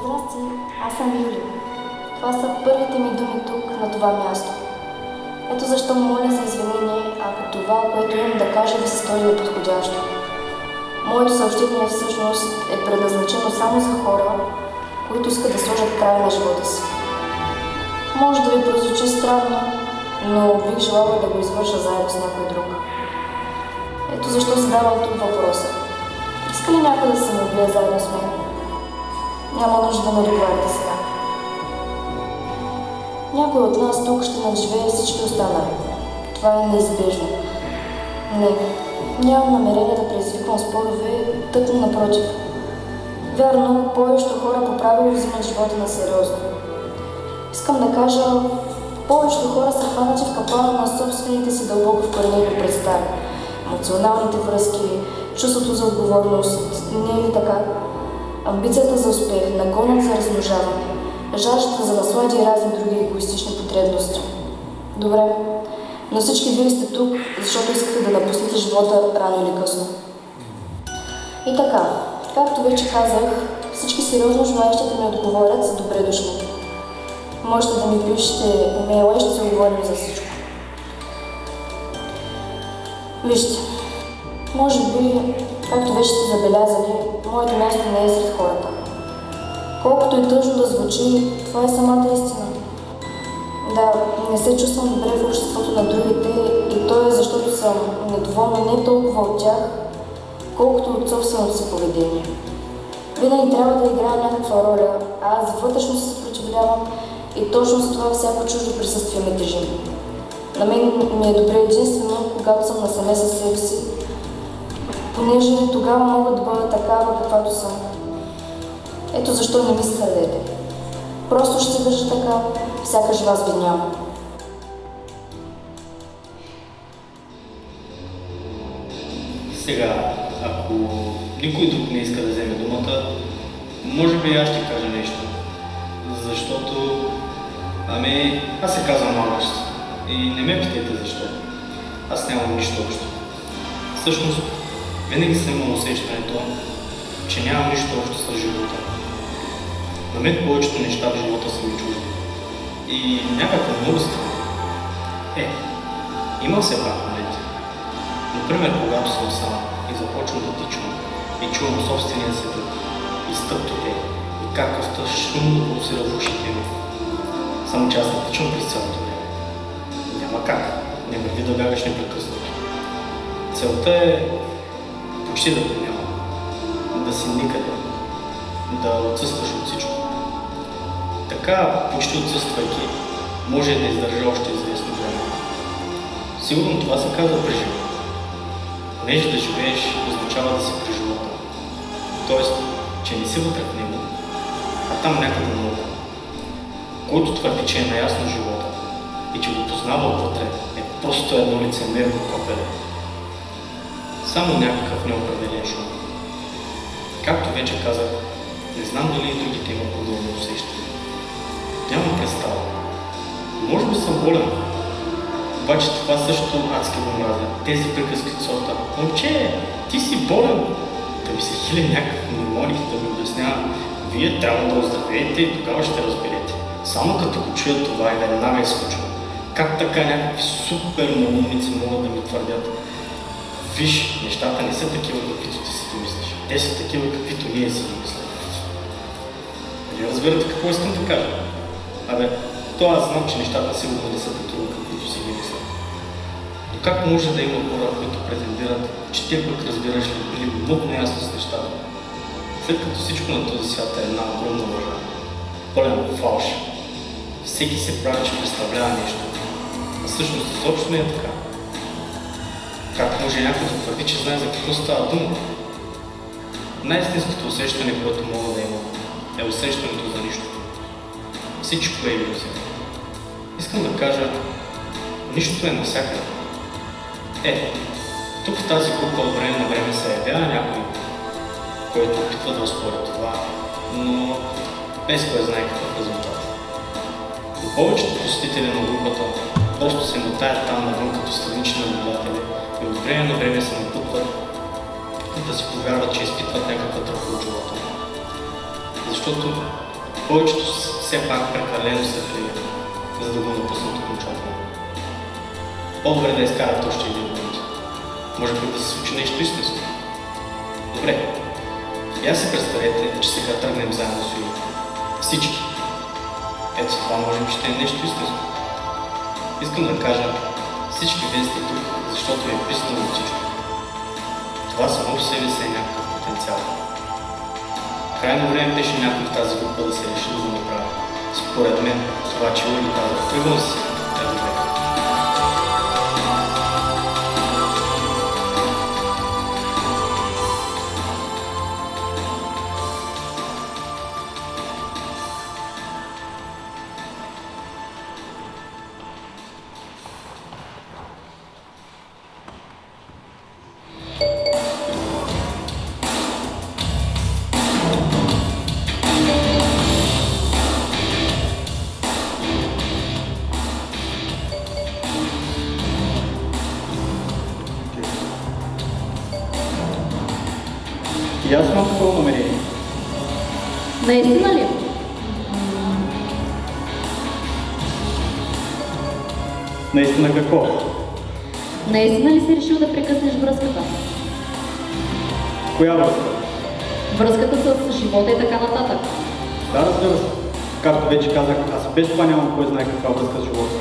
Здрасти, аз съм Юли. Това са първите ми думи тук, на това място. Ето защо моля за извинение, ако това, което имам да кажа, ви се стори неподходящо. Моето съобщение всъщност е предназначено само за хора, които искат да сложат край на живота си. Може да ви прозвучи странно, но бих желала да го извърша заедно с някой друг. Ето защо задавам тук въпроса. Иска ли някой да се набие заедно с мен? Няма нужда да ме договаряте сега. Някой от нас тук ще надживее всички останали. Това е неизбежно. Не, нямам намерение да предизвиквам спорове, тъкмо напротив. Вярно, повечето хора по правило взимат живота на сериозно. Искам да кажа, повечето хора са хванати в капана на собствените си дълбоко вкоренени представи. Емоционалните връзки, чувството за отговорност, не е ли така? Амбицията за успех, нагонът за размножаване, жаждата за наслади и разни други егоистични потребности. Добре, но всички вие сте тук, защото искате да напуснете живота рано или късно. И така, както вече казах, всички сериозно желаящи да ми отговорят са добре дошли. Можете да ми пишете имейла и ще се оговорим за всичко. Вижте, може би, както вече сте забелязали, моето място не е сред хората. Колкото и тъжно да звучи, това е самата истина. Да, не се чувствам добре в обществото на другите и то е защото съм недоволна не толкова от тях, колкото от собственото си поведение. Винаги трябва да играя някаква роля, а аз вътрешно се съпротивлявам и точно с това всяко чуждо присъствие ме тежи. На мен ми е добре единствено, когато съм насаме със себе си, понеже тогава мога да бъда такава, каквато съм. Ето защо не ми се сърдете. Просто ще се държа така, сякаш вас ви няма. Сега, ако никой друг не иска да вземе думата, може би аз ще кажа нещо. Защото, аз се казвам Август и не ме питайте защо. Аз нямам нищо общо. Всъщност, винаги съм имал усещането, че нямам нищо общо с живота. На мен повечето неща в живота са ми чужди. И някакво много странно. Има все пак моменти. Например, когато съм сам и започвам да тичам и чувам собствения си дъх, и стъпките, и как кръвта шумно пулсира в ушите ми. Само че аз не тичам през цялото време. Няма как. Не върви да бягаш непрекъснато. Целта е почти да те няма. Да си никъде. Да отсъстваш от всичко. Така, почти отсъствайки, може да издържа още известно време. Сигурно това се казва при живота. Понеже да живееш означава да си при живота. Тоест, че не си вътре в него, а там някъде много. Който твърди, че е наясно живота и че го познава отвътре, е просто едно лицемерно копеле. Само някакъв неопределен шум. Както вече казах, не знам дали и другите имат подобно усещане. Нямам представа. Може би съм болен. Обаче това също адски го мразя. Тези приказки от сорта: момче, ти си болен. Да ми се хили някакъв мнемоник да ми обяснява: вие трябва да оздравеете и тогава ще разберете. Само като го чуя това и веднага изключвам. Как така някакви супер малумници могат да ми твърдят: виж, нещата не са такива, каквито ти си ги мислиш. Те са такива, каквито ние си ги мислим. Нали разбирате какво искам да кажа? То аз знам, че нещата сигурно не са такива, каквито си ги мислят. Но как може да има хора, които претендират, че те пък, разбираш ли, били много наясно с нещата? След като всичко на този свят е една огромна лъжа, пълен фалш. Всеки се прави, че представлява нещо, а всъщност изобщо не е така. Как може някой да твърди, че знае за какво става дума? Най-истинското усещане, което мога да има, е усещането за нищо. Всичко е илюзия. Искам да кажа, нищото е навсякъде. Тук в тази група от време на време се явява някой, който опитва да оспори това, но без кой знае какъв резултат. Но повечето посетители на групата просто се мотаят там навън като странични наблюдатели и от време на време се напутват да си повярват, че изпитват някаква тръпка от живота. Защото Повечето все пак прекалено се фрират, за да го напуснат окончателно. По-добре да изкарат още един момент. Може би да се случи нещо истинско. Добре. Я си представете, че сега тръгнем заедно с Юлия. Всички. Ето това може би ще е нещо истинско. Искам да кажа, всички вие сте тук, защото ви е писано от всичко. Това само в себе си е някакъв потенциал. Крайно време беше някой в тази група да се реши да го направи. Според мен, това, че Юли каза, тръгвам си, е добре. И аз имам такова намерение. Наистина ли? Наистина какво? Наистина ли си решил да прекъснеш връзката? Коя връзка? Връзката с живота и така нататък. Да, разбира се. Както вече казах, аз без това нямам кой знае каква връзка с живота.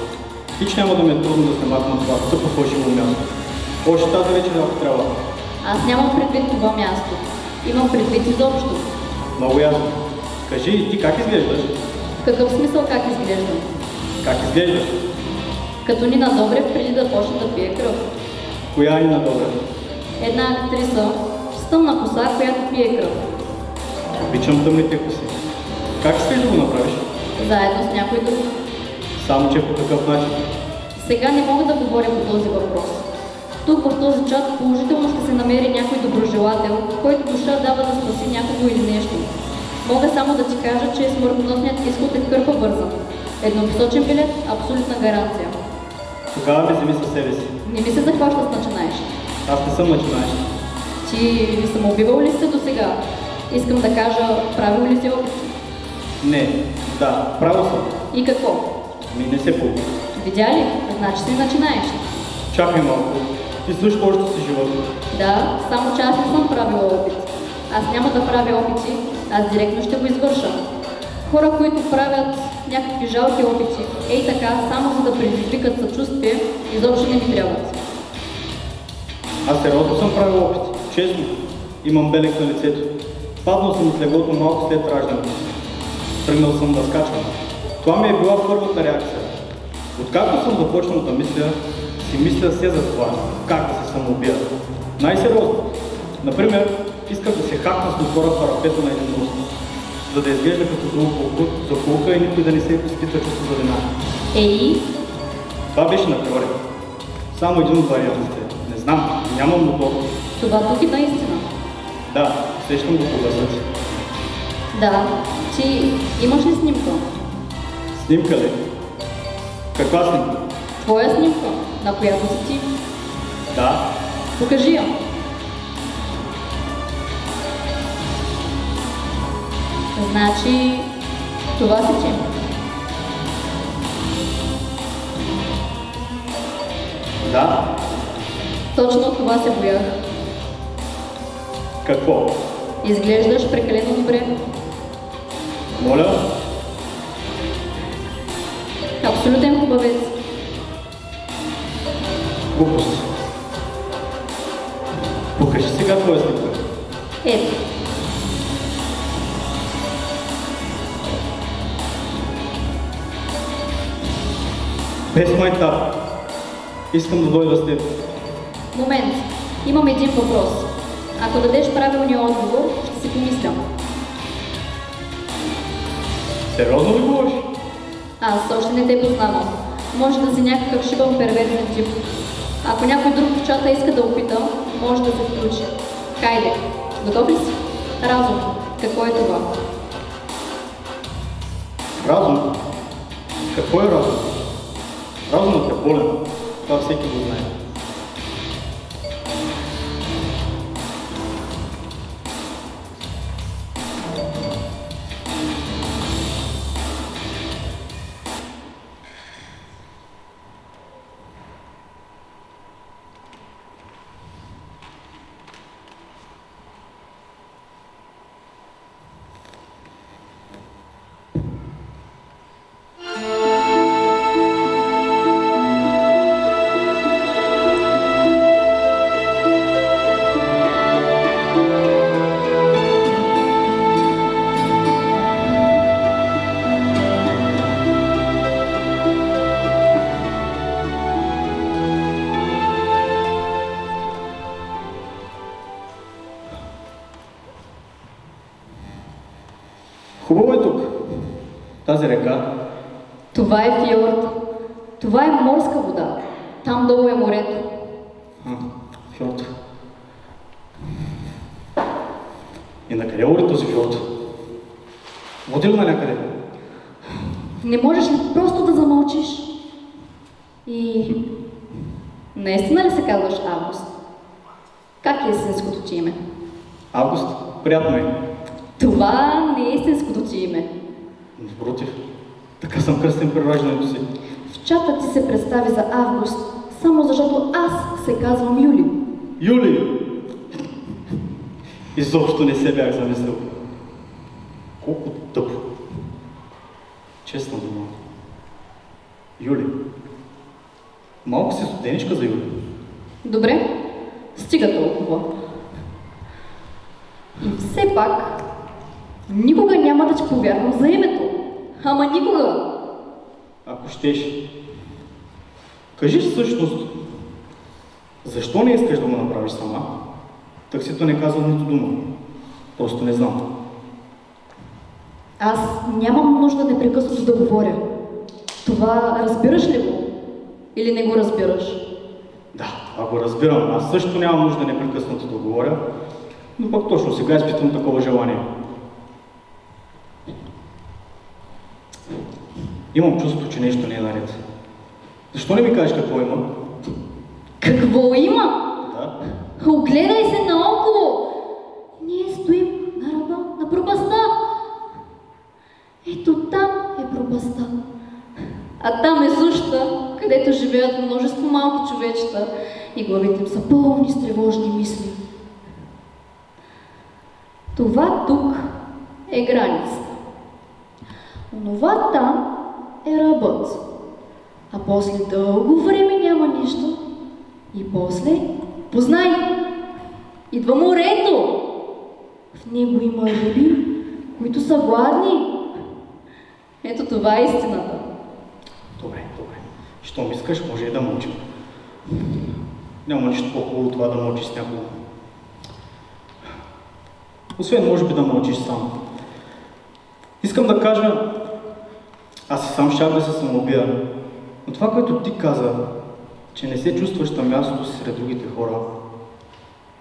Хич няма да ми е трудно да се махна това тъпо фалшиво място. Още тази вечер, ако трябва. Аз нямам предвид това място. Имам предвид изобщо. Много ясно. Кажи, ти как изглеждаш? В какъв смисъл как изглеждам? Как изглеждаш? Като Нина Добрев преди да почне да пие кръв. Коя Нина Добрев? Една актриса с тъмна коса, която пие кръв. Обичам тъмните коси. Как искаш да го направиш? Заедно с някой друг. Само че по какъв начин? Сега не мога да говоря по този въпрос. Тук в този чат положително ще се намери някой доброжелател, който душа дава да спаси някого или нещо. Мога само да ти кажа, че смъртоносният изход е кърпа бързан. Еднопосочен билет, абсолютна гаранция. Тогава ме вземи със себе си. Не ми се захваща с начинаеш. Аз не съм начинаещ. Ти самоубивал ли се до сега? Искам да кажа, правил ли си опит? Не, да, право съм. И какво? Ми не се получи. Видя ли? Значи си начинаеш. Чакай малко. Ти също още си живот. Да, само че аз не съм правила опит. Аз няма да правя опити, аз директно ще го извърша. Хора, които правят някакви жалки опити, ей така, само за да предизвикат съчувствие, изобщо не ми трябват. Аз сериозно съм правил опити. Честно. Имам белег на лицето. Паднал съм от леглото малко след раждането. Тръгнал съм да скачам. Това ми е била първата реакция. Откакто съм започнал да мисля, си мисля все за това, как да се самоубия. Най-сериозно. Например, исках да се хакна с отвора парапета на един мост, за да изглежда като закулка и никой да не се изпитва чувство за вина. Ей? Това беше на теория. Само един от вариантите. Не знам, нямам мотор. Това тук е наистина. Да, сещам го по гласа си. Да, ти имаш ли снимка? Снимка ли? Каква снимка? Твоя снимка, на която си ти. Да. Покажи я. Значи, това си ти. Да. Точно от това се боях. Какво? Изглеждаш прекалено добре. Моля? Абсолютен хубавец. Глупост. Покажи сега твоя снимка. Ето. Без майтап. Искам да дойда с теб. Момент. Имам един въпрос. Ако дадеш правилния отговор, ще си помисля. Сериозно ли говориш? Аз още не те познавам. Може да си някакъв шибан перверзен тип. Ако някой друг в чата иска да опита, може да се включи. Хайде, готов ли си? Разум. Какво е това? Разум? Какво е разум? Разумът е болен. Това всеки го знае. Хубаво е тук. Тази река. Това е фиорд. Това е морска вода. Там долу е морето. Фьорд. И на къде води този фьорд? Води ли на някъде? Не можеш ли просто да замълчиш? И наистина ли се казваш Август? Как е истинското ти име? Август. Приятно е. Това не е истинското ти име. Напротив. Така съм кръстен при раждането си. В чата ти се представи за Август, само защото аз се казвам Юли. Юли! Изобщо не се бях замислил. Колко тъпо. Честна дума. Юли. Малко си студеничка за Юли. Добре, стига толкова. И все пак, никога няма да ти повярвам за името. Ама никога! Ако щеш. Кажи всъщност, защо не искаш да го направиш сама? Таксито не казва нито дума. Просто не знам. Аз нямам нужда непрекъснато да говоря. Това разбираш ли го? Или не го разбираш? Да, това го разбирам. Аз също нямам нужда непрекъснато да говоря, но пък точно сега изпитвам такова желание. Имам чувство, че нещо не е наред. Защо не ми кажеш какво има? Какво има? Да. Огледай се наоколо! Ние стоим на ръба на пропастта. Ето там е пропастта. А там е суща, където живеят множество малки човечета и главите им са пълни с тревожни мисли. Това тук е границата. Онова там е ръбът. А после дълго време няма нищо. И после, познай, идва морето. В него има риби, които са гладни. Ето това е истината. Добре. Щом искаш, може и да мълчим. Няма нищо по-хубаво това да мълчиш с някого. Освен, може би, да мълчиш сам. Искам да кажа, аз и сам щях да се самоубия, но това, което ти каза, че не се чувстваш на мястото си сред другите хора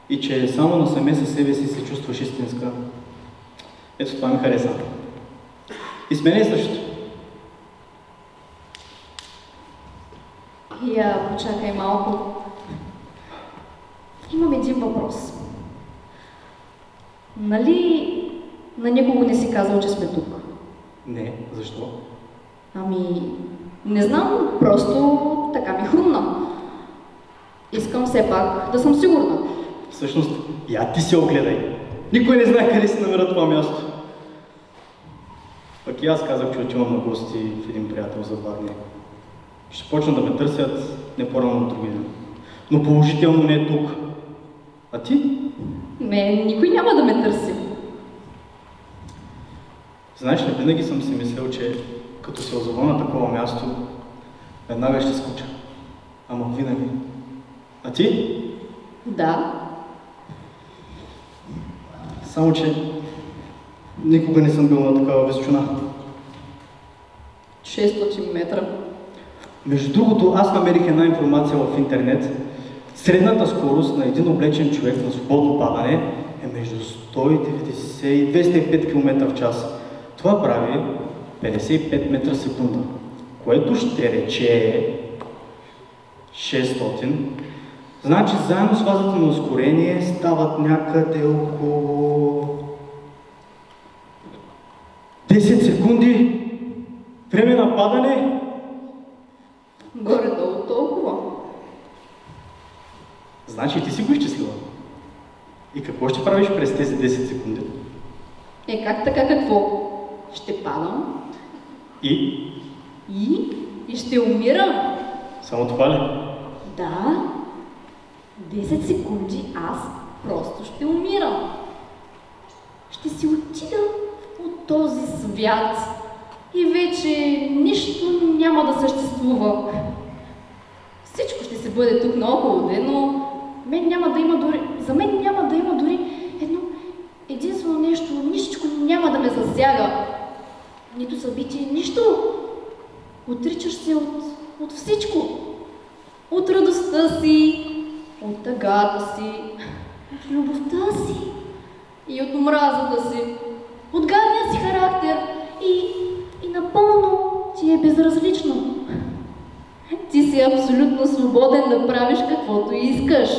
и че само насаме със себе си се чувстваш истинска, ето това ми хареса. И с мен е същото. Я почакай малко. Имам един въпрос. Нали на никого не си казал, че сме тук? Не, защо? Ами, не знам, просто така ми хрумна. Искам все пак да съм сигурна. Всъщност, я ти се огледай. Никой не знае къде се намира това място. Пък и аз казах, че отивам на гости в един приятел за 2 дни. Ще почна да ме търсят не по-рано от други ден. Но положително не е тук. А ти? Никой няма да ме търси. Знаеш ли, винаги съм си мислил, че като се озова на такова място, веднага ще скуча. Ама винаги. А ти? Да. Само, че никога не съм бил на такава височина. 600 метра. Между другото, аз намерих една информация в интернет. Средната скорост на един облечен човек на свободно падане е между 190 и 205 км в час. Това прави 55 метра в секунда, което ще рече 600. Значи заедно с фазата на ускорение стават някъде около 10 секунди време на падане. Горе-долу толкова. Значи ти си го изчислила. И какво ще правиш през тези 10 секунди? Как така какво? Ще падам. И ще умирам. само това ли? Да. 10 секунди аз просто ще умирам. Ще си отида от този свят и вече нищо няма да съществува. Всичко ще се бъде тук наоколо, но за мен няма да има дори едно единствено нещо, нищичко няма да ме засяга. нито събитие, нищо. Отричаш се от всичко. От радостта си, от тъгата си, от любовта си и от омразата си, от гадния си характер и напълно ти е безразлично. Ти си абсолютно свободен да правиш каквото искаш.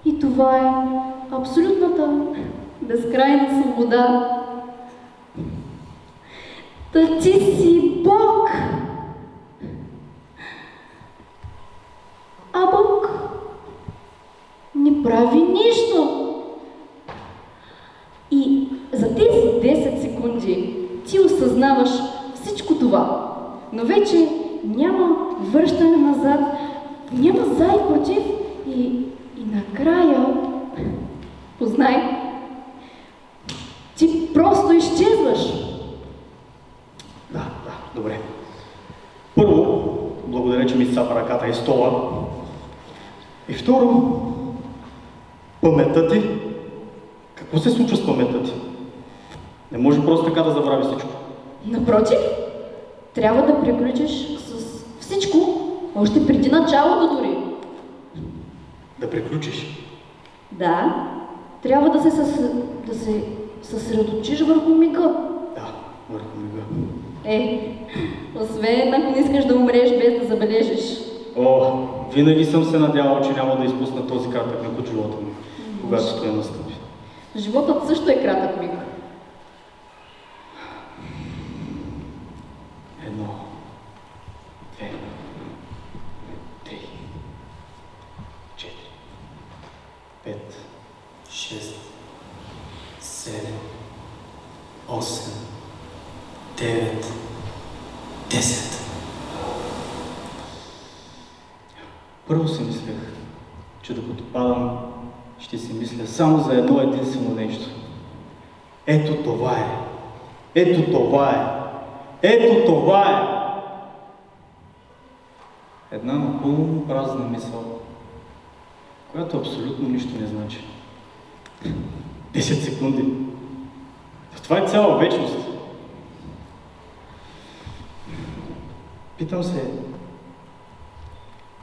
И това е абсолютната безкрайна свобода. Та ти си Бог. А Бог не прави нищо. И за тези 10 секунди ти осъзнаваш всичко това. Но вече няма връщане назад, няма за и против и накрая, познай, ти просто изчезваш. Да, добре. Първо, благодаря, че ми изцапа ръката и стола. И второ, паметта ти. Какво се случва с паметта ти? Не може просто така да забрави всичко. Напротив, трябва да приключиш с всичко, още преди началото дори. Да приключиш? Да, трябва да се съсредоточиш върху мига. Да, върху мига. Освен ако не искаш да умреш без да забележиш. О, винаги съм се надявал, че няма да изпусна този кратък миг от живота ми, когато той настъпи. Животът също е кратък миг. 1, 2, 3, 4, 5, 6, 7, 8, 9, 10. Първо си мислех, че докато падам, ще си мисля само за едно единствено нещо. Ето това е! Ето това е! Ето това е! Една напълно празна мисъл, която абсолютно нищо не значи. 10 секунди. Това е цяла вечност. Питам се,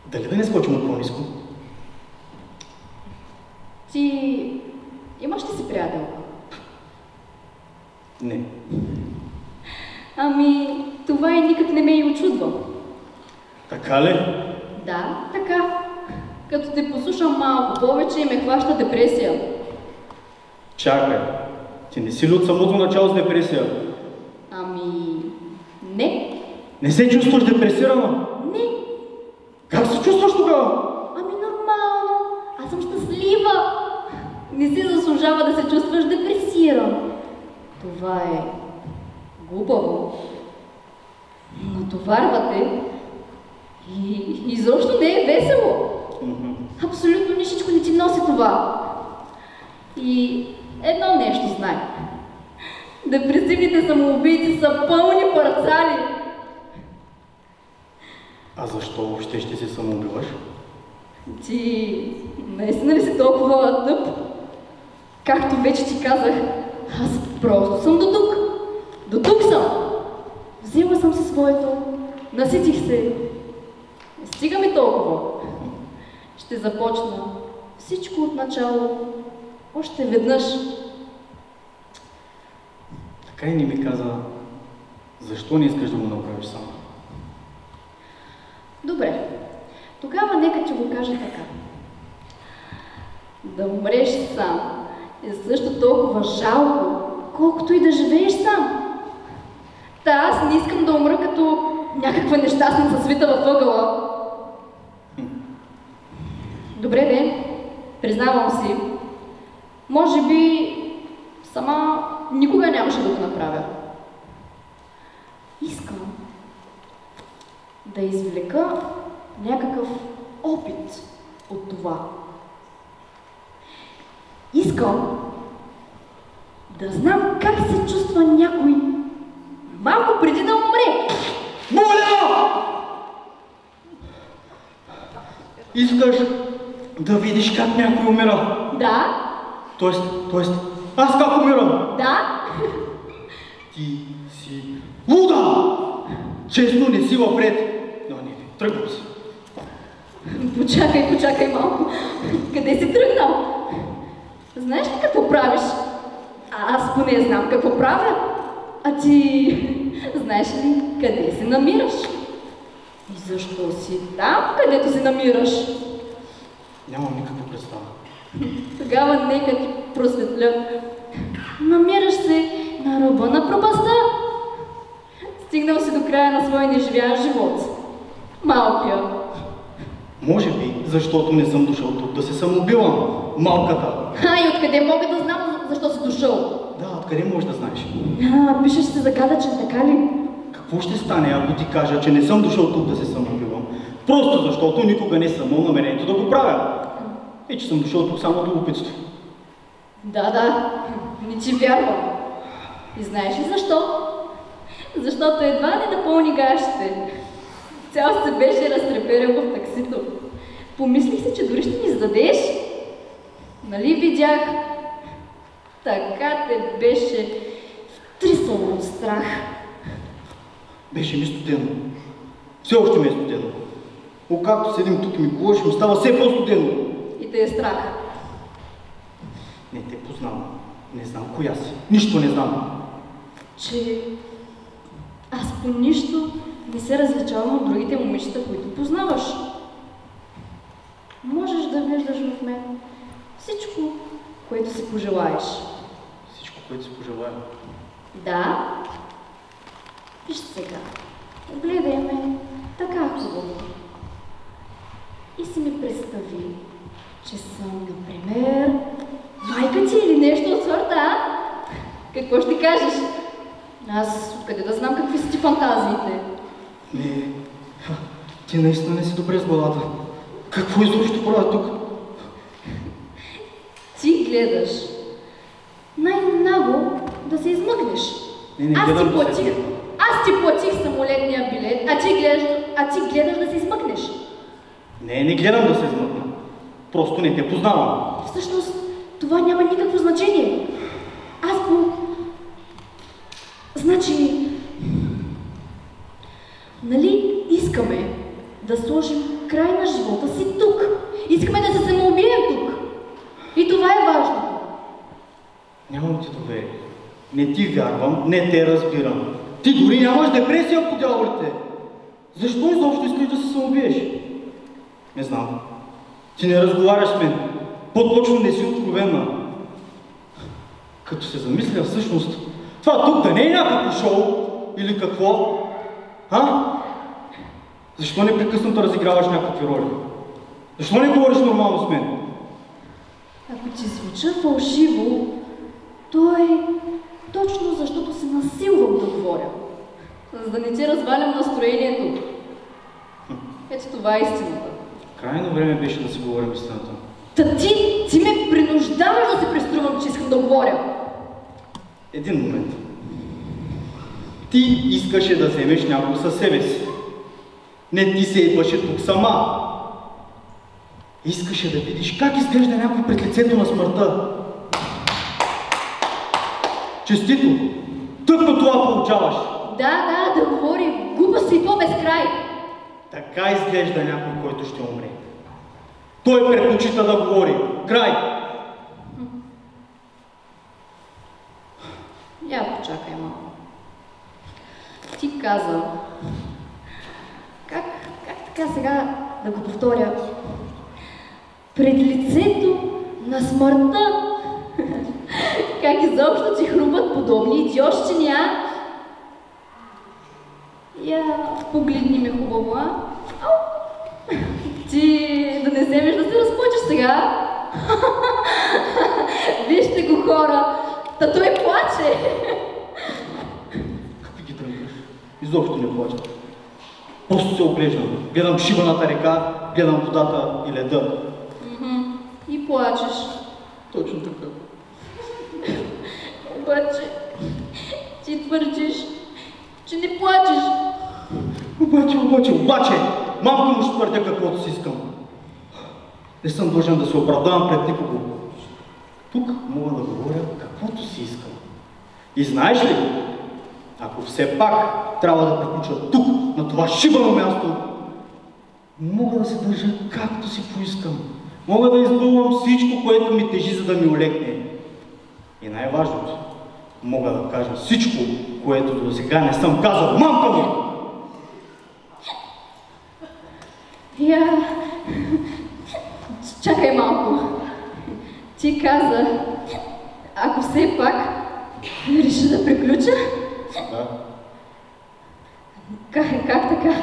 дали да не скочим от по-ниско? Ти имаш ли си приятелка? Не. Ами, това и никак не ме и очудва. Така ли? Да, така. Като те послушам малко повече и ме хваща депресия. Чакай, ти не си ли от самото начало с депресия? Ами, не. Не се чувстваш депресирана? Не. Как се чувстваш тогава? Ами нормално. Аз съм щастлива. Не си заслужава да се чувстваш депресиран. Това е глупаво. Натоварва те и изобщо не е весело. Абсолютно нищичко не ти носи това. И едно нещо знай. Депресивните самоубийци са пълни парцали. А защо въобще ще се самоубиваш? Ти наистина ли си толкова тъп? Както вече ти казах, аз просто съм до тук. До тук съм. Взела съм си своето, наситих се. Не стига ми толкова. Ще започна всичко от начало, още веднъж. Така и не ми каза, защо не искаш да го направиш сам? Добре, тогава нека ти го кажа така. Да умреш сам е също толкова жалко, колкото и да живееш сам. Та аз не искам да умра като някаква нещастница свита във ъгъла. Добре де, признавам си. Може би сама никога нямаше да го направя. Искам да извлека някакъв опит от това. Искам да знам как се чувства някой малко преди да умре. Моля! Искаш да видиш как някой умира? Да. Тоест, аз как умирам? Да. Ти си луда! Честно не си в ред. Но не, тръгвам си. Почакай малко. Къде си тръгнал? Знаеш ли какво правиш? Аз поне знам какво правя. А ти знаеш ли къде се намираш? И защо си там, където се намираш? Нямам никаква представа. Тогава нека ти просветля. Намираш се на ръба на пропаста. Стигнал си до края на своя неживян живот. Малкия. Може би, защото не съм дошъл тук да се самоубивам, малката. И откъде мога да знам защо си дошъл? Да, откъде можеш да знаеш? Пишеш се загадъчен, така ли? Какво ще стане, ако ти кажа, че не съм дошъл тук да се самоубивам? Просто защото никога не съм имал намерението да го правя. И че съм дошъл тук само от любопитство. Да, не ти вярвам. И знаеш ли защо? Защото едва не напълни гащите. Цял се беше разтреперил в таксито. Помислих си, че дори ще ми зададеш. Нали видях? Така те беше втрисало от страх. Беше ми студено. Все още ми е студено. Но както седим тук и ми говориш, ми става все по-студено. И те е страх. Не те познавам. Не знам коя си. Нищо не знам. Че аз по нищо не се различавам от другите момичета, които познаваш. Можеш да виждаш в мен всичко, което си пожелаеш. Всичко, което си пожелая. Да. Виж сега. Гледай ме така хубаво. И си ми представи, че съм, например, майка ти или нещо от сорта, а? Какво ще кажеш? Аз откъде да знам какви са ти фантазиите? Не, ти наистина не си добре с главата. Какво изобщо правя тук? Ти гледаш най-много да се измъкнеш. Не гледам да се... Аз ти платих самолетния билет, а ти гледаш да се измъкнеш. Не гледам да се измъкна. Просто не те познавам. Всъщност, това няма никакво значение. Значи, нали искаме да сложим край на живота си тук? Искаме да се самоубием тук. И това е важното. Нямам ти доверие. Не ти вярвам, не те разбирам. Ти дори нямаш депресия по дяволите. Защо изобщо искаш да се самоубиеш? Не знам. Ти не разговаряш с мен. По-точно не си откровенна. Като се замисля всъщност, това тук да не е някакво шоу или какво? Защо непрекъснато разиграваш някакви роли? Защо не говориш нормално с мен? Ако ти звуча фалшиво, то е точно защото се насилвам да говоря. За да не ти развалям настроението. Ето това е истината. Крайно време беше да си говорим истината. Та ти ме принуждаваш да се преструвам, че искам да говоря. Един момент. Ти искаше да вземеш някого със себе си. Не ти се идваше тук сама. Искаше да видиш как изглежда някой пред лицето на смъртта. Честито! Тъкмо това получаваш. Да говори. Глупости и то безкрай. Така изглежда някой, който ще умре. Той предпочита да говори. Край! Я почакай малко. Ти каза... Как така сега да го повторя? Пред лицето на смъртта. Как изобщо ти хрумват подобни идиотщини, а? Я погледни ме хубаво, а? Ти да не вземеш да се разплачеш сега? Вижте го, хора! Та той плаче! Какви ги тръгваш? Изобщо не плача. Просто се оглеждам. Гледам шибаната река, гледам водата и леда. И плачеш. Точно така. Обаче, ти твърдиш, че не плачеш. Обаче, мамка му ще твърдя каквото си искам. Не съм длъжен да се оправдавам пред никого. Тук мога да говоря каквото си искам. И знаеш ли, Ако все пак трябва да приключа тук, на това шибано място, мога да се държа както си поискам. Мога да избълвам всичко, което ми тежи, за да ми олекне. И най-важното, мога да кажа всичко, което до сега не съм казал. Мамка ми! Чакай малко. Ти каза, ако все пак реша да приключа? Да. Как така?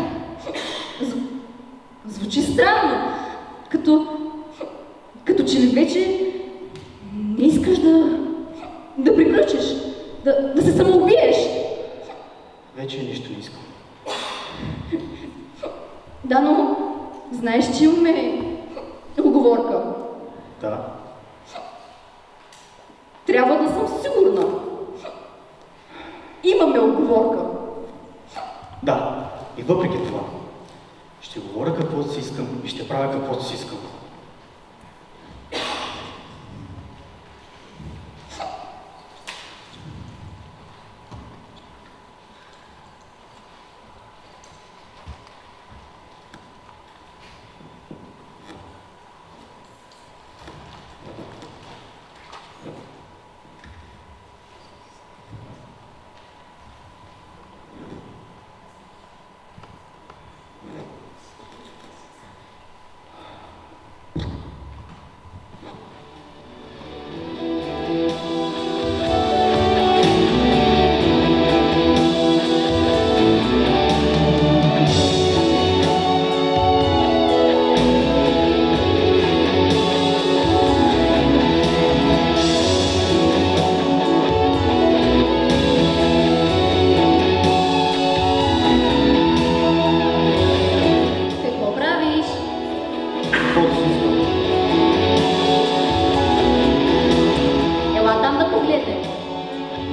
Звучи странно. Като че ли вече не искаш да приключиш, да се самоубиеш. Вече нищо не искам. Да, но знаеш, че имаме уговорка. Да. Трябва да съм сигурна. Имаме уговорка. Да. И въпреки това, ще говоря каквото си искам и ще правя каквото си искам.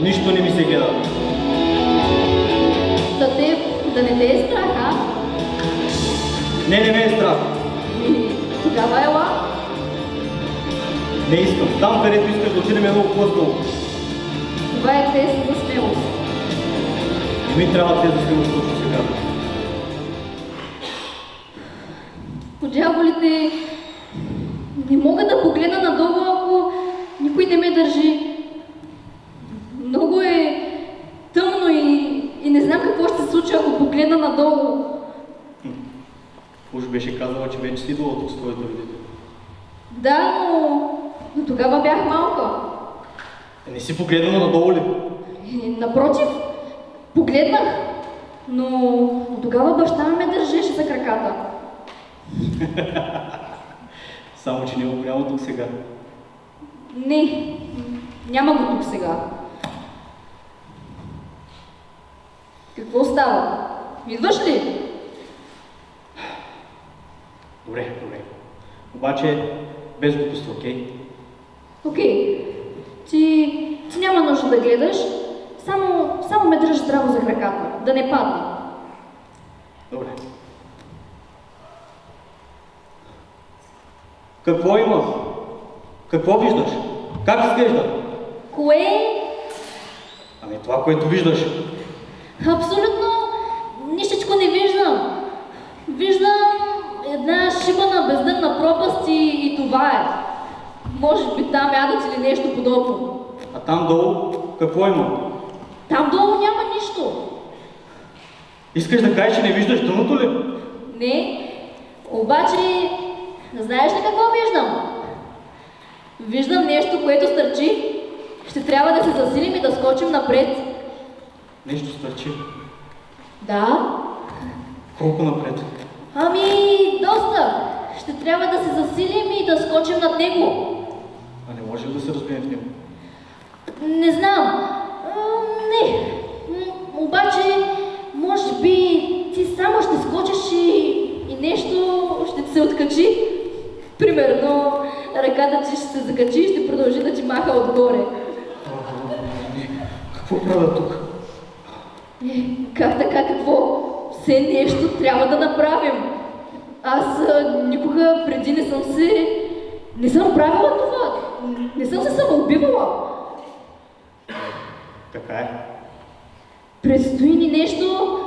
Нищо не ми се гледа. Да не те е страх, а? Не ме е страх. Тогава ела. Не искам. Там, където искаш да отидем, е много по-долу. Това е тест за смелост. Не ми трябва тест за смелост точно сега. По дяволите, не мога да погледна надолу, ако никой не ме държи. Много е тъмно и не знам какво ще се случи, ако погледна надолу. Уж беше казала, че вече си идвала тук с твоите родители. Да, но тогава бях малка. Не си погледнала надолу ли? Напротив, погледнах, но тогава баща ме държеше за краката. Само, че не го няма тук сега. Не, няма го тук сега. Какво става? Идваш ли? Добре. Обаче, без глупост, окей? Окей. Ти няма нужда да гледаш, само ме дръж здраво за краката, да не падна. Добре. Какво има? Какво виждаш? Как изглежда? Кое? Ами това, което виждаш. Абсолютно нищичко не виждам. Виждам една шибана бездънна пропаст и това е. Може би там ядат или нещо подобно. А там долу какво има? Там долу няма нищо. Искаш да кажеш, че не виждаш дъното ли? Не, обаче знаеш ли какво виждам? Виждам нещо, което стърчи. Ще трябва да се засилим и да скочим напред. Нещо стърчи. Да. Колко напред? Ами, доста. Ще трябва да се засилим и да скочим над него. А не може ли да се разбием в него? Не знам. Не. Обаче, може би ти само ще скочиш и нещо ще ти се откачи. Примерно, ръката ти ще се закачи и ще продължи да ти маха отгоре. Какво правя тук? Как така, какво? Все нещо трябва да направим. Аз никога преди не съм правила това. Не съм се самоубивала. Така е. Предстои ни нещо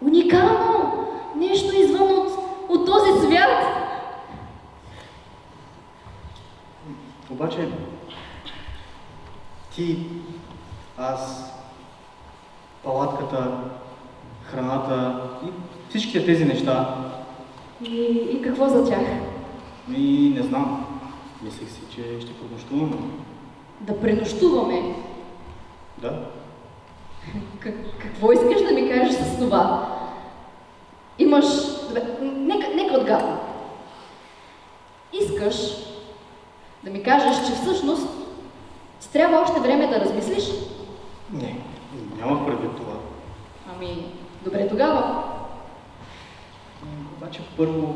уникално, нещо извън от този свят. Обаче, ти, аз, палатката, храната и всичките тези неща. И какво за тях? И не знам. Мислех си, че ще пренощуваме. Да пренощуваме? Да. Какво искаш да ми кажеш с това? Имаш... Нека отгадна. Искаш да ми кажеш, че всъщност ти трябва още време да размислиш? Не, нямах предвид това. Ами, добре тогава. Обаче първо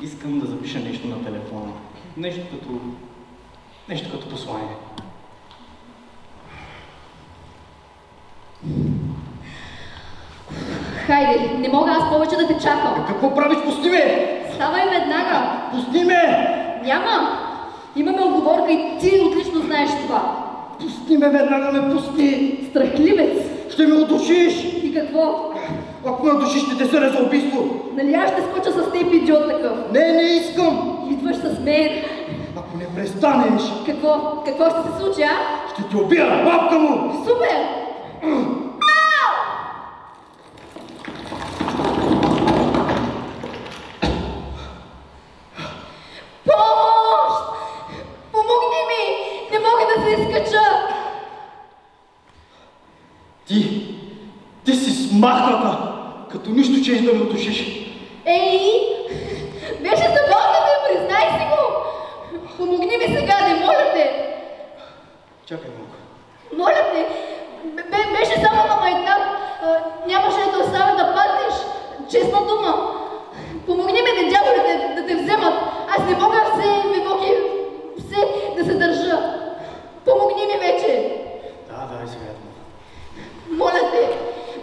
искам да запиша нещо на телефона. Нещо като послание. Хайде, не мога аз повече да те чакам. Какво правиш? Пусти ме! Ставай веднага! Пусти ме! Няма! Имаме оговорка и ти отлично знаеш това. Пусти ме веднага, ме пусти! Страхливец! Ще ме удушиш! И какво? Ако ме удушиш, ще те съдя за убийство! Нали аз ще скоча с теб, идиот такъв? Не искам! Идваш с мен. Ако не престанеш, Какво? Какво ще се случи, а? ще те убия, бабка му! Супер! Помощ! Помогни ми! Не мога да се изкача! Ти си смахната, като нищо че да ме удушиш. Ей! Беше забавно да признай си го! Помогни ми сега, не моля те! Чакай малко. Моля те! Беше само на майтап. Нямаше да те оставя да паднеш. Честна дума. Помогни ми да дяволите да те вземат. Аз не мога все да се държа. Помогни ми вече. Да, сега. Моля те,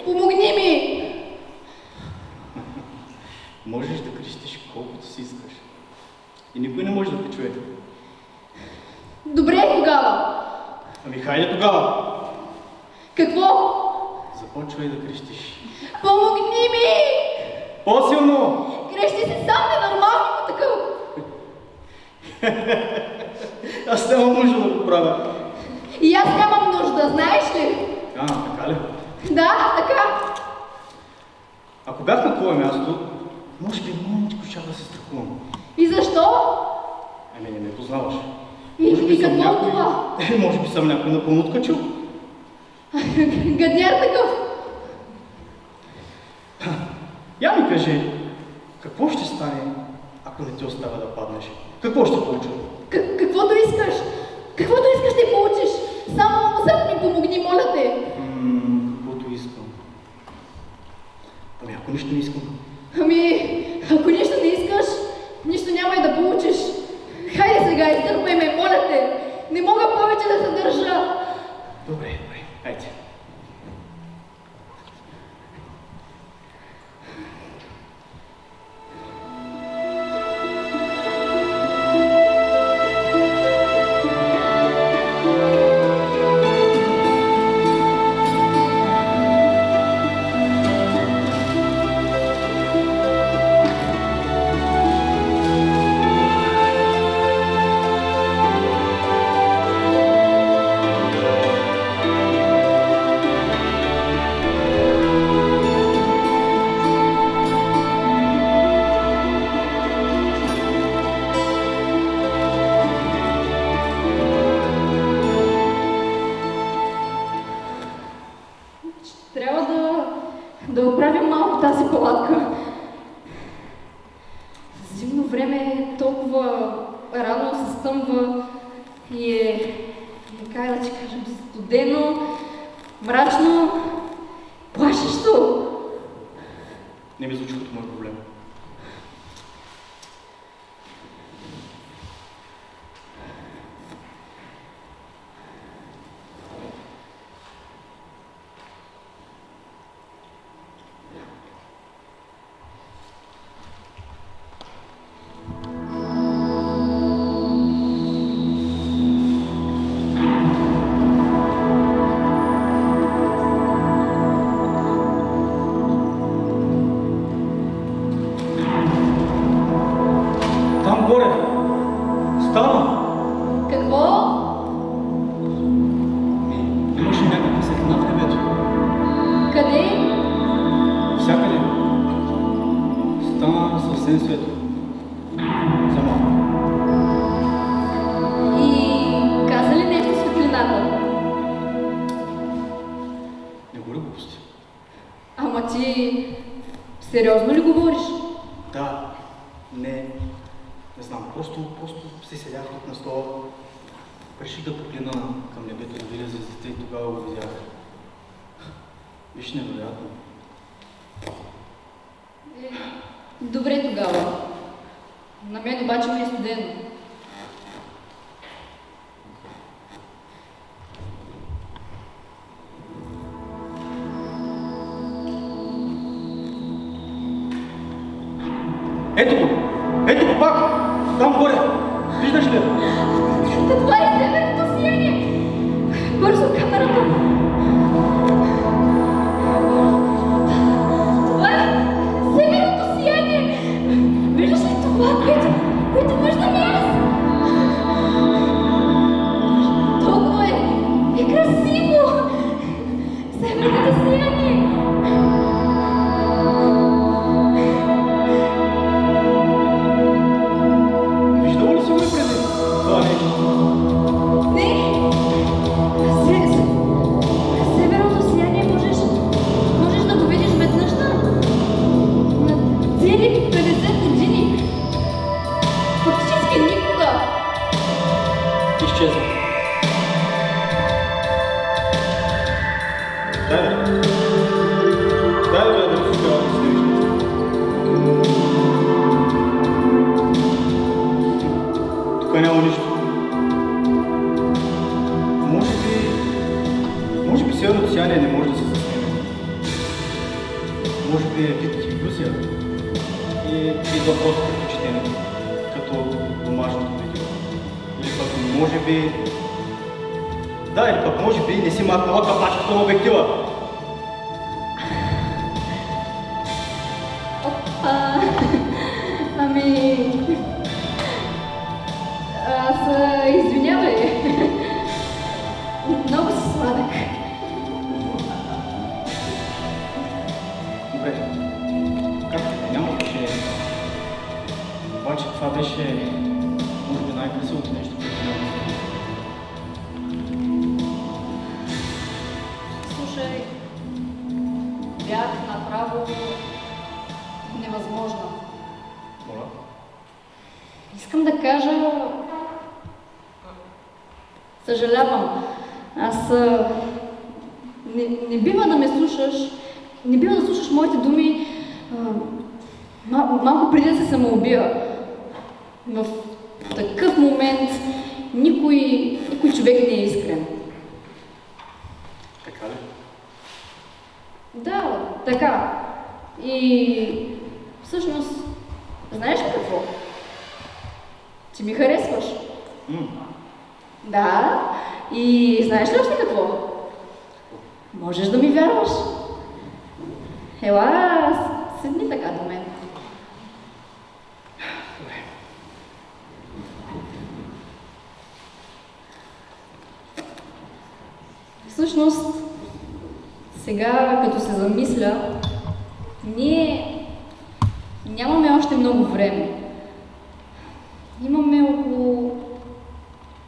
помогни ми. Можеш да крещиш колкото си искаш. И никой не може да те чуе. Добре тогава. Ами хайде тогава. Какво? Започвай да крещиш. Помогни ми! По-силно! Крещи си сам ненормално по такъв. Аз нямам нужда да го правя. И аз нямам нужда, знаеш ли? Така ли? Да, така. Ако бях на твое място, може би мъничко щях да се страхувам. И защо? Ами не ме познаваш. И какво от това? Може би съм някой напълно откачил. Гадняр такъв. Я ми кажи, какво ще стане, ако не ти оставя да паднеш? Какво ще получа? Каквото искаш. Каквото искаш ще получиш. Само зад ми помогни, моля те. Каквото искам. Ами ако нищо не искам? Ако нищо не искаш, нищо няма и да получиш. Хайде сега, издърпай ме, моля те. Не мога повече да се държа. Добре, хайде. Трябва да оправим малко тази палатка. Зимно време е толкова рано се стъмва и как да ти кажем, студено, мрачно, плашещо. Не ми звучи като мой проблем. съвсем свето. За малко. И каза ли нещо светлината? Не говори глупости. Ама ти сериозно ли говориш? Да, не знам. Просто си седях тук на стола. Реших да погледна към небето, да видя звездите и тогава го видях. Виж, невероятно. Добре тогава. На мен обаче ми е студено. Ето го пак! Там горе! Виждаш ли? Това е северното сияние! Бързо камерата! Това е северното сияние! Виждаш ли това, което виждам и аз? Толкова е красиво! Северното сияние! Северното сияние можеш да го видиш веднъж на цели 50 години. Фактически никога. Изчезва. Дай да се успява да снимиш нещо. Тук няма нищо. Може би северното сияние не може да се заснеме. Може би е вид илюзия и въпрос предпочитане, като домашното видео. Или пък може би... Да, или пък може би не си махнала капачката на обектива. Извинявай. Много си сладък. Добре. Както няма значение. Обаче това беше, може би, най-красивото нещо, което няма. Слушай, бях направо невъзможна. Моля? Искам да кажа... Съжалявам. Аз... Не бива да ме слушаш. Не бива да слушаш моите думи малко преди да се самоубия. В такъв момент никой човек не е искрен. Така ли? Да, така. И всъщност, знаеш ли какво? Ти ми харесваш. Да, и знаеш ли още какво? Можеш да ми вярваш. Ела, седни така до мен. Всъщност, сега като се замисля, ние нямаме още много време. Имаме около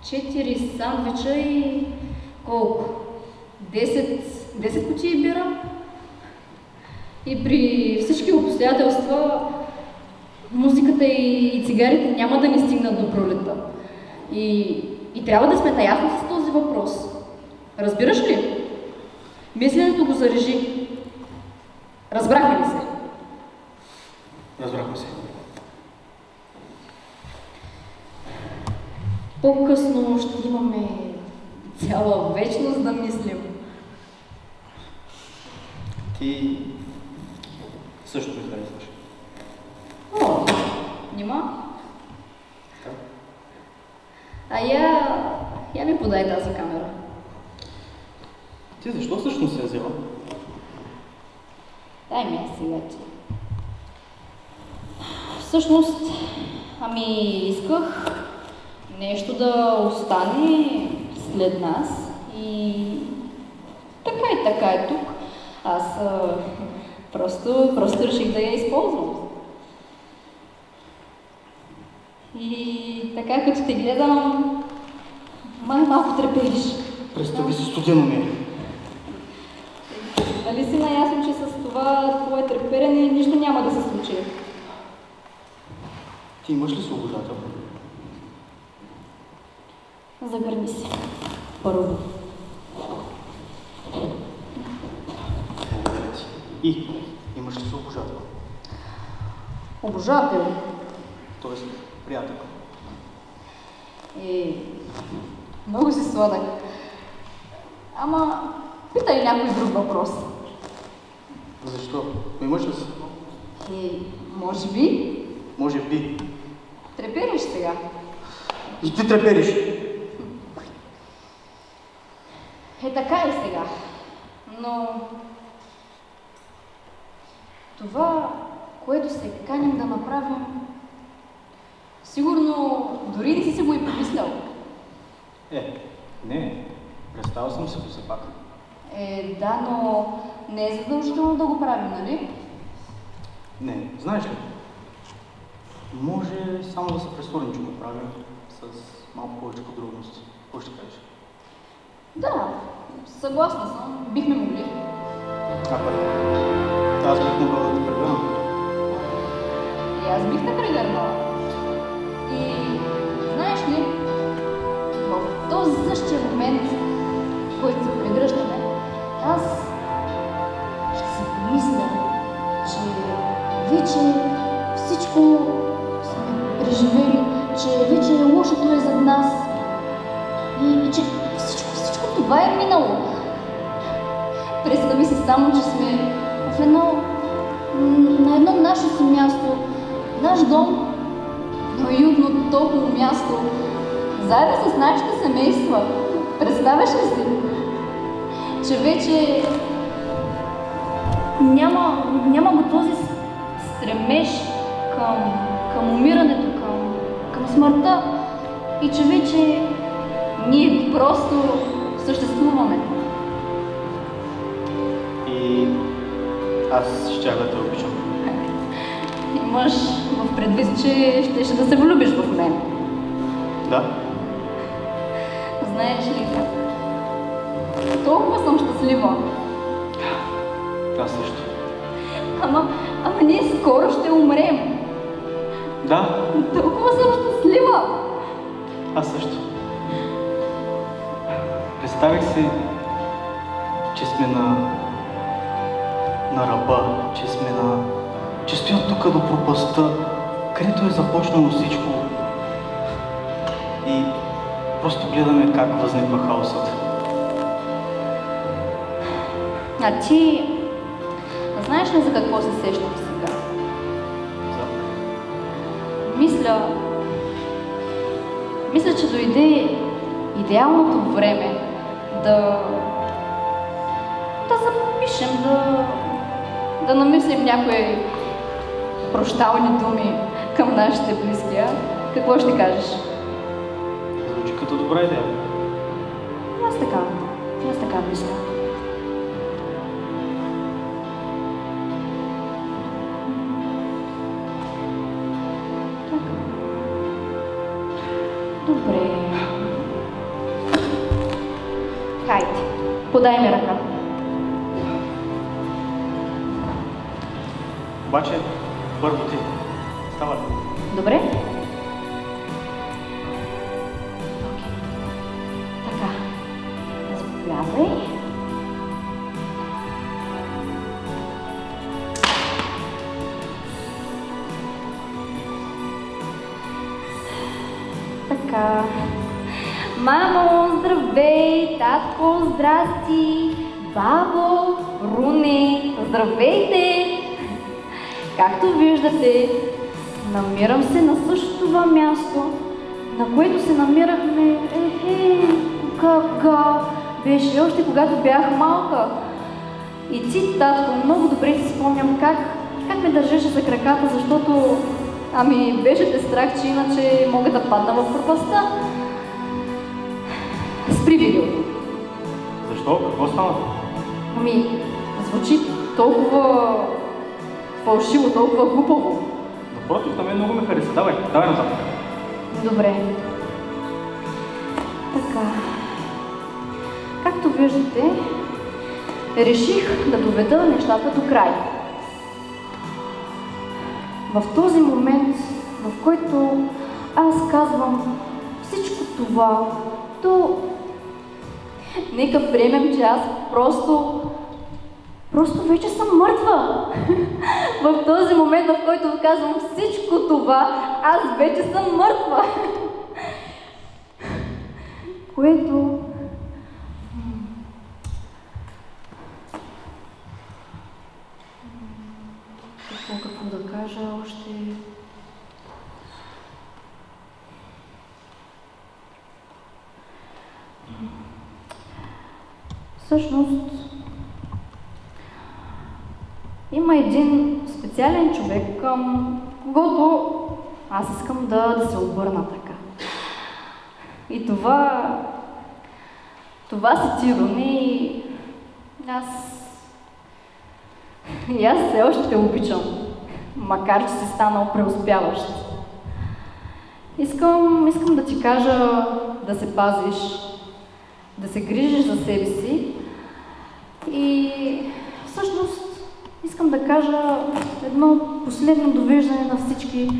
4 сандвича и колко? 10 кутии бира. И при всички обстоятелства музиката и цигарите няма да ни стигнат до пролетта. И трябва да сме наясно с този въпрос. Разбираш ли? Мисленето го зарежи. Разбрахме ли се? Разбрахме се. По-късно ще имаме цяла вечност да мислим. Ти също ме харесваш. О, нима? Как? А я ми подай тази камера. Ти защо всъщност се взела? Дай ми сега ти. Всъщност, исках нещо да остане след нас и така е тук. Аз просто реших да я използвам. И така като те гледам, малко трепериш. Представи си, студено ми е. Нали си наясно, че с това твое треперене нищо няма да се случи? Ти имаш ли свободател? Загърни се. Първо. Благодаря ти. И имаш ли свободател? Обожател. Тоест, приятел. Много си сладък. Ама, питай някой друг въпрос. Защо? Имаш ли си? Може би. Може би. Трепериш сега. И ти трепериш. Така е сега. Но това, което се каним да направим, сигурно дори не си се го и помислял. Не. Представил съм се все пак. Да, но не е задължително да го правим, нали? Не, знаеш ли? Може само да се престорим, че го правим с малко повече подробности. Какво ще кажеш? Да, съгласна съм. Бихме могли. Аз бих могъл да те прегърна. И аз бих те прегърнала. И знаеш ли, в този същия момент, в който се прегръщаме, аз ще си помисля, че вече всичко сме преживели, че вече лошото е зад нас и че всичко това е минало. Представи си само, че сме на едно наше си място, наш дом, но уютно, топло място, заедно с нашите семейства. Представяш ли си, че вече няма го този стремеж към умирането, към смъртта и че вече ние просто съществуваме. И аз щях да те обичам. Имаш в предвид, че щеше да се влюбиш в мен. Да? Знаеш ли, толкова съм щастлива. Аз също. Ама ние скоро ще умрем. Да? Толкова съм щастлива. Аз също. Представих си, че сме на ръба, че стоя тук до пропастта, където е започнало всичко. И просто гледаме как възниква хаосът. А ти знаеш ли за какво се сещам сега? Мисля, че дойде идеалното време да запишем, да намислим някои прощални думи към нашите близки. Какво ще кажеш? Звучи като добра идея. Аз така мисля. Добре. Хайде, подай ми ръка. Обаче, първо ти. Ставай. Добре? Окей. Така. Заповядай. Така. Мамо, здравей! Татко, здрасти! Бабо, Руне, здравейте! Както виждате, намирам се на същото това място, на което се намирахме, кога беше още когато бях малка. И ти, татко, много добре си спомням как ме държеше за краката, защото беше те страх, че иначе мога да падна в пропастта. Спри видеото. Защо? Какво стана? Звучи толкова фалшиво, толкова глупаво. Напротив, на мен много ме хареса. Давай нататък. Добре. Така. Както виждате, реших да доведа нещата до край. В този момент, в който аз казвам всичко това, то нека приемем, че аз просто вече съм мъртва. В този момент, в който казвам всичко това, аз вече съм мъртва. Което... Какво да кажа още... Всъщност, има един специален човек, към когото аз искам да се обърна така. И това си Тирон и аз все още те обичам, макар че си станал преуспяващ. Искам да ти кажа да се пазиш, да се грижиш за себе си и всъщност искам да кажа едно последно довиждане на всички,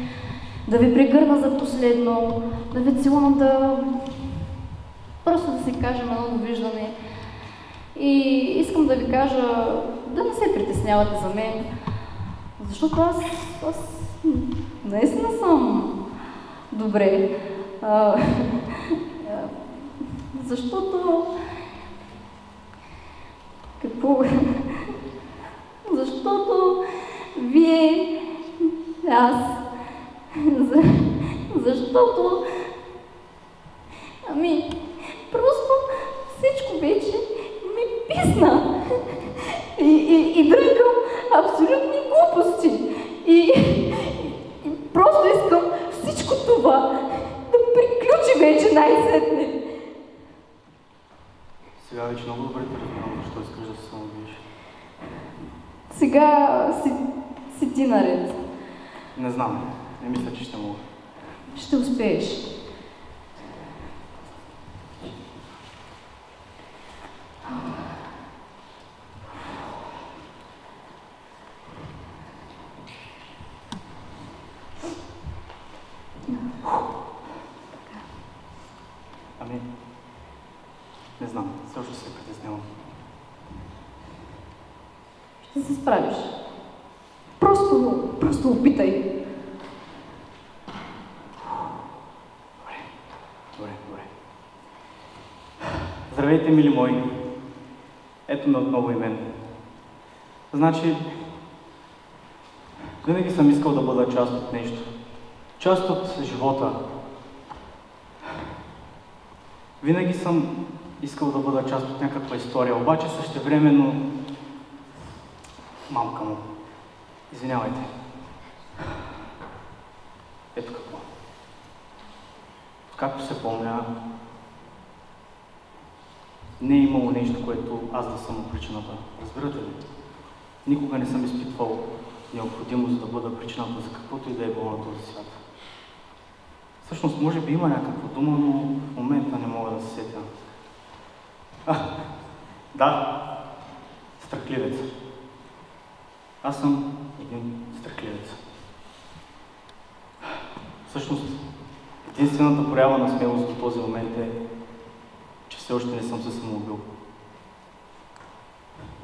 да ви прегърна за последно, да ви целуна, просто да си кажем едно довиждане. И искам да ви кажа да не се притеснявате за мен, защото аз наистина съм добре. Защото... Защото вие... Защото... Просто всичко вече ми писна. И дрънкам абсолютни глупости. И просто искам всичко това да приключи вече най-сетне. Сега вече много добре те разбирам, защо искаш да се самоубиеш. Сега си ти наред. Не знам, не мисля, че ще мога. Ще успееш. Не знам, все още се притеснявам. Ще се справиш. Просто опитай. Добре. Здравейте, мили мои. Ето ме отново и мен. Значи, винаги съм искал да бъда част от нещо. Част от живота. Винаги съм искал да бъда част от някаква история, обаче същевременно... Мамка му. Извинявайте. Ето какво. Както се помня, не е имало нещо, което аз да съм причината. Разбирате ли? Никога не съм изпитвал необходимост да бъда причината за каквото и да е било на този свят. Всъщност, може би има някаква дума, но в момента не мога да се сетя. Да, страхливец. Аз съм един страхливец. Всъщност, единствената проява на смелост до този момент е, че все още не съм се самоубил.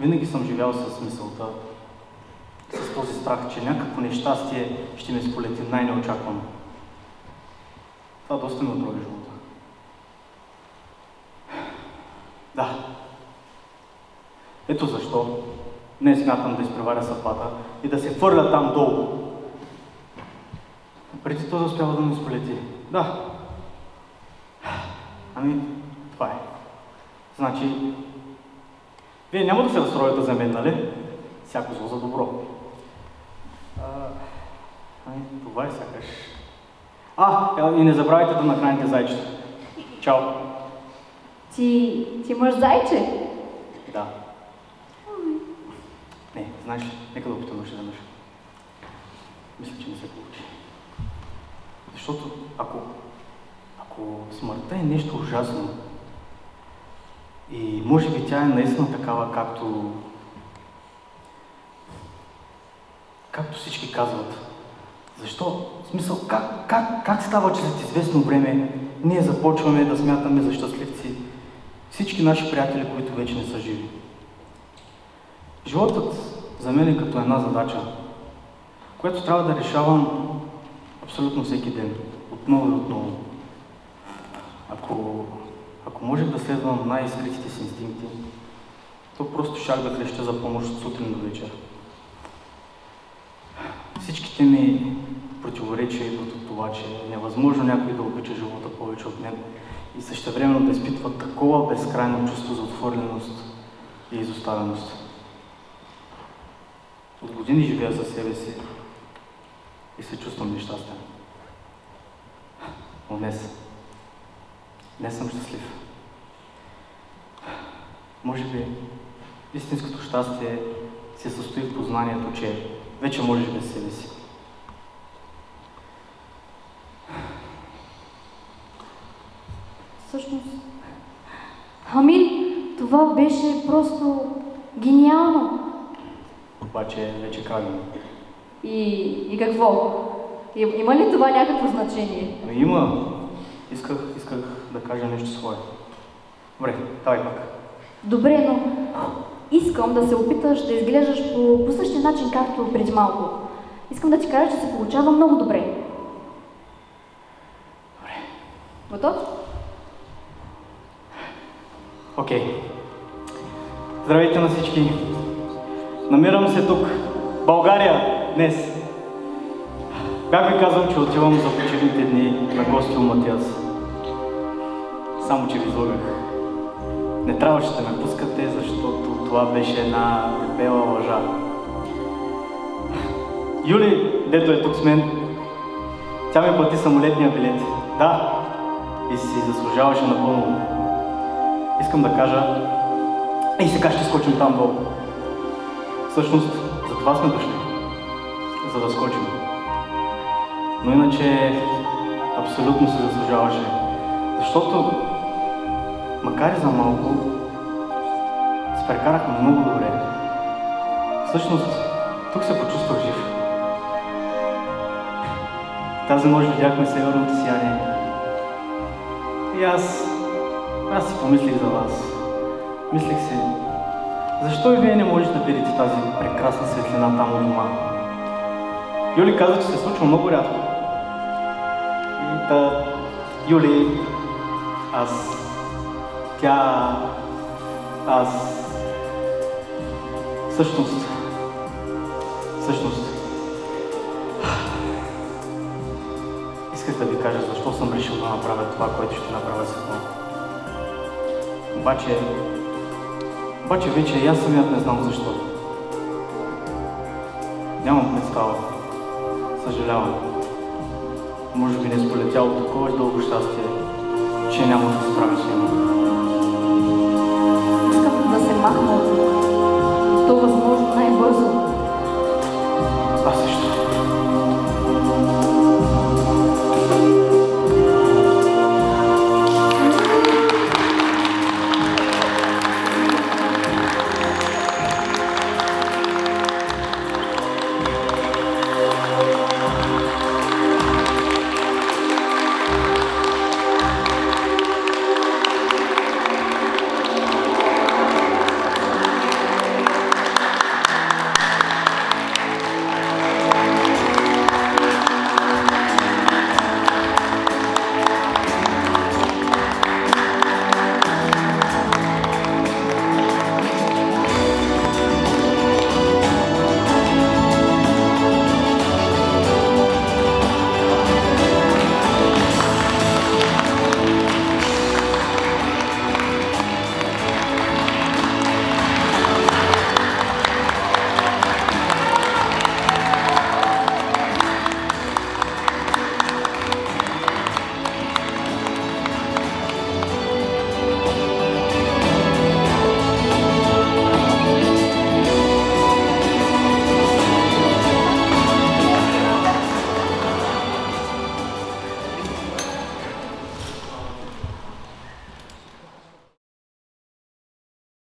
Винаги съм живял с мисълта, с този страх, че някакво нещастие ще ме сполети най-неочаквано. Това доста ми отрови живота. Да. Ето защо днес смятам да изпреваря съдбата и да се хвърля там долу. Преди това да успява да ме сполети. Да. Това е. Значи, вие няма да се разстроите за мен, нали? Всяко зло за добро. Това е сякаш. И не забравяйте да нахраните зайчета. Чао! Ти имаш зайче? Да. Не, знаеш ли, нека да опитам още веднъж. Мисля, че не се получи. Защото ако ако смъртта е нещо ужасно и може би тя е наистина такава, както всички казват, защо? В смисъл, как става, че след известно време ние започваме да смятаме за щастливци всички наши приятели, които вече не са живи? Животът за мен е като една задача, която трябва да решавам абсолютно всеки ден, отново и отново. Ако можех да следвам най-изкритите си инстинкти, то просто щях да крещя за помощ от сутрин до вечер. Всичките ми противоречия идват от това, че е невъзможно някой да обича живота повече от мен и същевременно да изпитва такова безкрайно чувство за отвореност и изоставеност. От години живея за себе си и се чувствам нещастен. Но днес съм щастлив. Може би истинското щастие се състои в познанието, че вече можеш без себе си. Всъщност, Амин, това беше просто гениално. Обаче вече крайно. И какво? Има ли това някакво значение? Ами има. Исках да кажа нещо свое. Добре, давай пак. Добре, но искам да се опиташ да изглеждаш по същия начин, както преди малко. Искам да ти кажа, че се получава много добре. Добре. Готов? Окей. Здравейте на всички. Намирам се тук, България, днес. Бях ви казал, че отивам за почивните дни на гости у Матиас. Само че ви излагах. Не трябваше да ме пускате, защото това беше една дебела лъжа. Юли, дето е тук с мен, тя ми плати самолетния билет. Да, и си заслужаваше напълно. Искам да кажа, и сега ще скочим там долу. Всъщност, за това сме дошли. За да скочим. Но иначе, абсолютно се заслужаваше. Защото, макар и за малко, се прекарахме много добре. Всъщност, тук се почувствах жив. Тази нощ видяхме северното сияние. И аз си помислих за вас. Мислих си, защо и вие не можете да видите тази прекрасна светлина там у дома? Юли каза, че се случва много рядко. И та, Юли, Всъщност, исках да ви кажа защо съм решил да направя това, което ще направя сега. Обаче вече и аз самият не знам защо. Нямам представа. Съжалявам. Може би не е сполетяло такова дълго щастие, че няма да се справя с него. Искам да се махна от